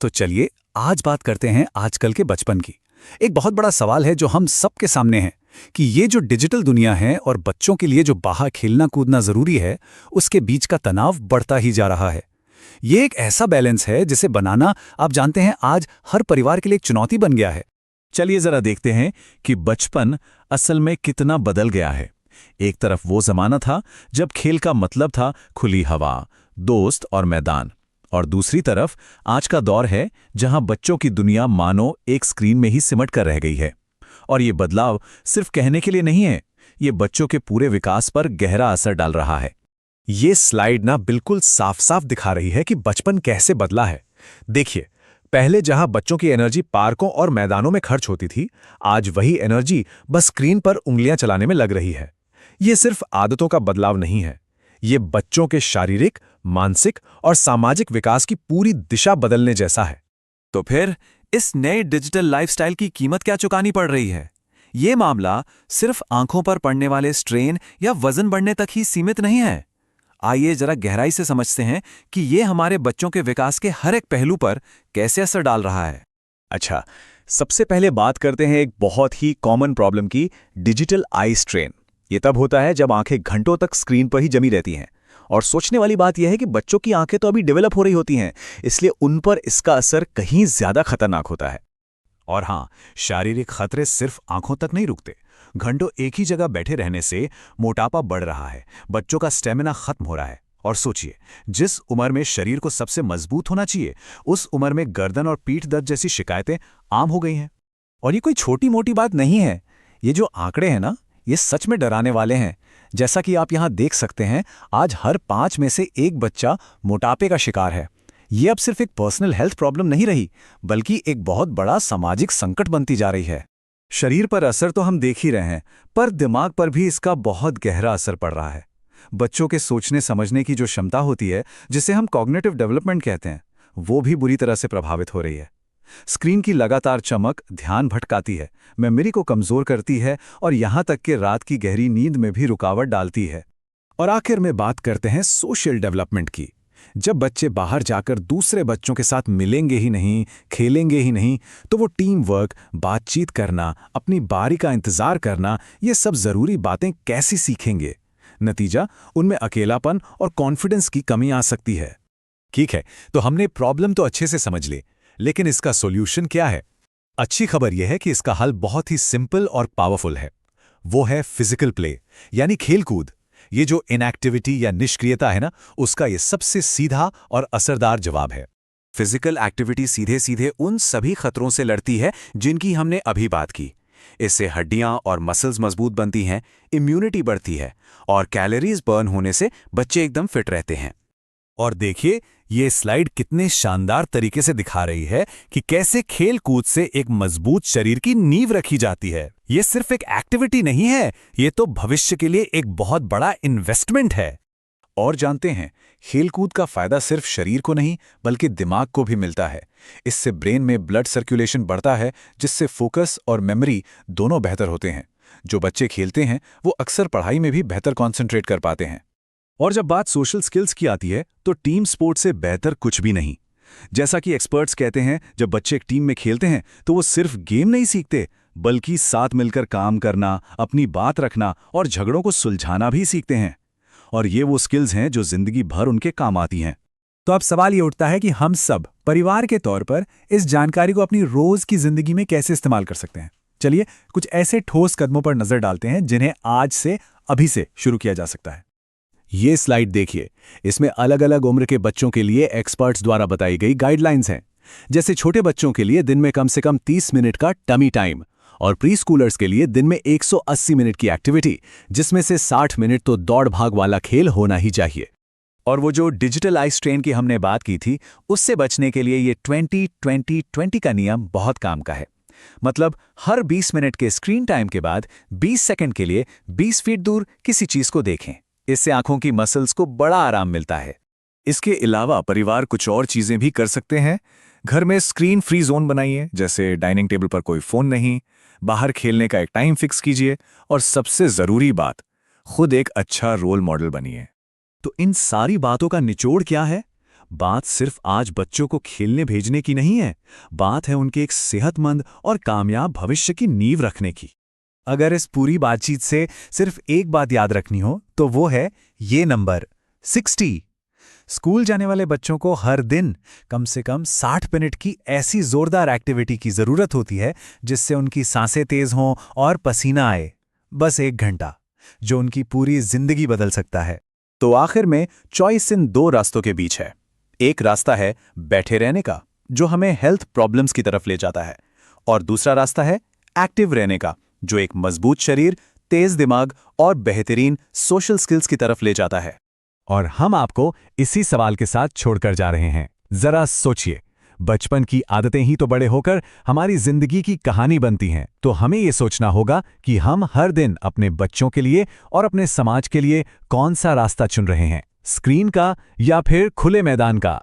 तो चलिए आज बात करते हैं आजकल के बचपन की। एक बहुत बड़ा सवाल है जो हम सबके सामने है कि ये जो डिजिटल दुनिया है और बच्चों के लिए जो बाहर खेलना कूदना जरूरी है, उसके बीच का तनाव बढ़ता ही जा रहा है। ये एक ऐसा बैलेंस है जिसे बनाना, आप जानते हैं, आज हर परिवार के लिए एक चुनौती बन गया है। चलिए जरा देखते हैं कि बचपन असल में कितना बदल गया है। एक तरफ वो जमाना था जब खेल का मतलब था खुली हवा, दोस्त और मैदान, और दूसरी तरफ आज का दौर है जहां बच्चों की दुनिया मानो एक स्क्रीन में ही सिमट कर रह गई है। और ये बदलाव सिर्फ कहने के लिए नहीं है, ये बच्चों के पूरे विकास पर गहरा असर डाल रहा है। ये स्लाइड ना बिल्कुल साफ साफ दिखा रही है कि बचपन कैसे बदला है। देखिए, पहले जहां बच्चों की एनर्जी पार्कों और मैदानों में खर्च होती थी, आज वही एनर्जी बस स्क्रीन पर उंगलियां चलाने में लग रही है। ये सिर्फ आदतों का बदलाव नहीं है, ये बच्चों के शारीरिक, मानसिक और सामाजिक विकास की पूरी दिशा बदलने जैसा है। तो फिर इस नए डिजिटल लाइफस्टाइल की कीमत क्या चुकानी पड़ रही है? ये मामला सिर्फ आंखों पर पड़ने वाले स्ट्रेन या वजन बढ़ने तक ही सीमित नहीं है। आइए जरा गहराई से समझते हैं कि ये हमारे बच्चों के विकास के हर एक पहलू पर कैसे असर डाल रहा है। अच्छा, सबसे पहले बात करते हैं एक बहुत ही कॉमन प्रॉब्लम की, डिजिटल आई स्ट्रेन। ये तब होता है जब आंखें घंटों तक स्क्रीन पर ही जमी रहती हैं। और सोचने वाली बात यह है कि बच्चों की आंखें तो अभी डेवलप हो रही होती हैं, इसलिए उन पर इसका असर कहीं ज्यादा खतरनाक होता है। और हाँ, शारीरिक खतरे सिर्फ आंखों तक नहीं रुकते। घंटों एक ही जगह बैठे रहने से मोटापा बढ़ रहा है, बच्चों का स्टेमिना खत्म हो रहा है। और सोचिए, जिस उम्र में शरीर को सबसे मजबूत होना चाहिए, उस उम्र में गर्दन और पीठ दर्द जैसी शिकायतें आम हो गई हैं। और ये कोई छोटी मोटी बात नहीं है। ये जो आंकड़े हैं ना, ये सच में डराने वाले हैं। जैसा कि आप यहां देख सकते हैं, आज हर 5 में से एक बच्चा मोटापे का शिकार है। ये अब सिर्फ एक पर्सनल हेल्थ प्रॉब्लम नहीं रही, बल्कि एक बहुत बड़ा सामाजिक संकट बनती जा रही है। शरीर पर असर तो हम देख ही रहे हैं, पर दिमाग पर भी इसका बहुत गहरा असर पड़ रहा है। बच्चों के सोचने समझने की जो क्षमता होती है, जिसे हम कॉग्निटिव डेवलपमेंट कहते हैं, वो भी बुरी तरह से प्रभावित हो रही है। स्क्रीन की लगातार चमक ध्यान भटकाती है, मेमोरी को कमजोर करती है और यहां तक कि रात की गहरी नींद में भी रुकावट डालती है। और आखिर में बात करते हैं सोशल डेवलपमेंट की। जब बच्चे बाहर जाकर दूसरे बच्चों के साथ मिलेंगे ही नहीं, खेलेंगे ही नहीं, तो वो टीम वर्क, बातचीत करना, अपनी बारी का इंतजार करना, ये सब जरूरी बातें कैसे सीखेंगे? नतीजा, उनमें अकेलापन और कॉन्फिडेंस की कमी आ सकती है। ठीक है, तो हमने प्रॉब्लम तो अच्छे से समझ ली, लेकिन इसका सॉल्यूशन क्या है? अच्छी खबर यह है कि इसका हल बहुत ही सिंपल और पावरफुल है। वो है फिजिकल प्ले, यानी खेलकूद। ये जो इनएक्टिविटी या निष्क्रियता है ना, उसका ये सबसे सीधा और असरदार जवाब है। फिजिकल एक्टिविटी सीधे सीधे उन सभी खतरों से लड़ती है जिनकी हमने अभी बात की। इससे हड्डियां और मसल्स मजबूत बनती हैं, इम्यूनिटी बढ़ती है और कैलोरीज बर्न होने से बच्चे एकदम फिट रहते हैं। और देखिए, ये स्लाइड कितने शानदार तरीके से दिखा रही है कि कैसे खेल कूद से एक मजबूत शरीर की नींव रखी जाती है। ये सिर्फ एक एक्टिविटी नहीं है, ये तो भविष्य के लिए एक बहुत बड़ा इन्वेस्टमेंट है। और जानते हैं, खेलकूद का फायदा सिर्फ शरीर को नहीं, बल्कि दिमाग को भी मिलता है। इससे ब्रेन में ब्लड सर्कुलेशन बढ़ता है, जिससे फोकस और मेमोरी दोनों बेहतर होते हैं। जो बच्चे खेलते हैं, वो अक्सर पढ़ाई में भी बेहतर कॉन्सेंट्रेट कर पाते हैं। और जब बात सोशल स्किल्स की आती है, तो टीम स्पोर्ट से बेहतर कुछ भी नहीं। जैसा कि एक्सपर्ट्स कहते हैं, जब बच्चे एक टीम में खेलते हैं तो वो सिर्फ गेम नहीं सीखते, बल्कि साथ मिलकर काम करना, अपनी बात रखना और झगड़ों को सुलझाना भी सीखते हैं। और ये वो स्किल्स हैं जो जिंदगी भर उनके काम आती हैं। तो अब सवाल ये उठता है कि हम सब परिवार के तौर पर इस जानकारी को अपनी रोज की जिंदगी में कैसे इस्तेमाल कर सकते हैं। चलिए कुछ ऐसे ठोस कदमों पर नजर डालते हैं जिन्हें आज से, अभी से शुरू किया जा सकता है। ये स्लाइड देखिए, इसमें अलग अलग उम्र के बच्चों के लिए एक्सपर्ट्स द्वारा बताई गई गाइडलाइंस हैं। जैसे छोटे बच्चों के लिए दिन में कम से कम 30 मिनट का टमी टाइम, और प्री स्कूलर्स के लिए दिन में 180 मिनट की एक्टिविटी, जिसमें से 60 मिनट तो दौड़ भाग वाला खेल होना ही चाहिए। और वो जो डिजिटल आई स्ट्रेन की हमने बात की थी, उससे बचने के लिए ये 20-20-20 का नियम बहुत काम का है। मतलब हर 20 मिनट के स्क्रीन टाइम के बाद 20 सेकंड के लिए 20 फीट दूर किसी चीज को देखें। इससे आंखों की मसल्स को बड़ा आराम मिलता है। इसके अलावा परिवार कुछ और चीजें भी कर सकते हैं। घर में स्क्रीन फ्री जोन बनाइए, जैसे डाइनिंग टेबल पर कोई फोन नहीं, बाहर खेलने का एक टाइम फिक्स कीजिए, और सबसे जरूरी बात, खुद एक अच्छा रोल मॉडल बनिए। तो इन सारी बातों का निचोड़ क्या है? बात सिर्फ आज बच्चों को खेलने भेजने की नहीं है, बात है उनके एक सेहतमंद और कामयाब भविष्य की नींव रखने की। अगर इस पूरी बातचीत से सिर्फ एक बात याद रखनी हो तो वो है ये नंबर 60। स्कूल जाने वाले बच्चों को हर दिन कम से कम 60 मिनट की ऐसी जोरदार एक्टिविटी की जरूरत होती है जिससे उनकी सांसें तेज हों और पसीना आए। बस 1 घंटा, जो उनकी पूरी जिंदगी बदल सकता है। तो आखिर में चॉइस इन 2 रास्तों के बीच है। एक रास्ता है बैठे रहने का, जो हमें हेल्थ प्रॉब्लम्स की तरफ ले जाता है, और दूसरा रास्ता है एक्टिव रहने का, जो एक मजबूत शरीर, तेज दिमाग और बेहतरीन सोशल स्किल्स की तरफ ले जाता है। और हम आपको इसी सवाल के साथ छोड़कर जा रहे हैं। जरा सोचिए, बचपन की आदतें ही तो बड़े होकर हमारी जिंदगी की कहानी बनती हैं। तो हमें ये सोचना होगा कि हम हर दिन अपने बच्चों के लिए और अपने समाज के लिए कौन सा रास्ता चुन रहे हैं, स्क्रीन का या फिर खुले मैदान का।